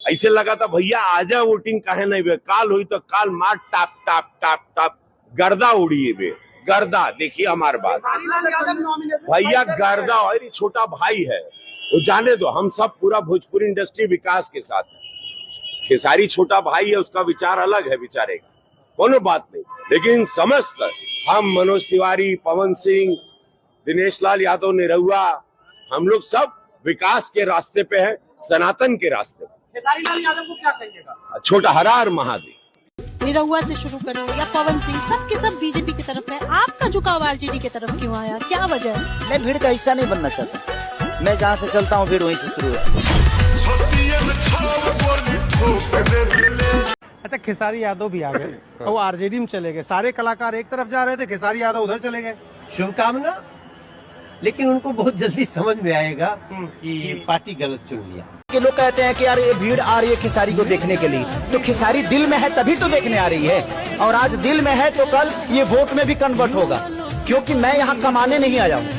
ऐसे लगा था भैया आजा वोटिंग काहे नहीं बे, काल हुई तो काल मार टाप टाप टाप टाप गर्दा उड़िए बे, गर्दा। देखिए हमारे बात भैया, गर्दा और छोटा भाई है वो, जाने दो। हम सब पूरा भोजपुरी इंडस्ट्री विकास के साथ है। खेसारी छोटा भाई है, उसका विचार अलग है बेचारे का, कोनो बात नहीं। लेकिन समस्त हम मनोज तिवारी, पवन सिंह, दिनेश लाल यादव, निरहुआ, हम लोग सब विकास के रास्ते पे हैं, सनातन के रास्ते पे। खेसारी लाल यादव को क्या कहिएगा? छोटा हरार महादेव। निरहुआ से शुरू करो या पवन सिंह, सब के सब बीजेपी की तरफ है। आपका झुकाव आरजेडी की तरफ क्यों आया, क्या वजह है? मैं भीड़ का हिस्सा नहीं बनना चाहता। मैं जहाँ से चलता हूँ भीड़ वहीं से शुरू है। अच्छा, खेसारी यादव भी आ गए और वो आरजेडी में चले गए। सारे कलाकार एक तरफ जा रहे थे, खेसारी यादव उधर चले गए। शुभकामना, लेकिन उनको बहुत जल्दी समझ में आएगा कि पार्टी गलत चुन लिया। के लोग कहते हैं कि यार ये भीड़ आ रही है खेसारी को देखने के लिए, तो खेसारी दिल में है तभी तो देखने आ रही है। और आज दिल में है तो कल ये वोट में भी कन्वर्ट होगा, क्योंकि मैं यहाँ कमाने नहीं आया हूँ।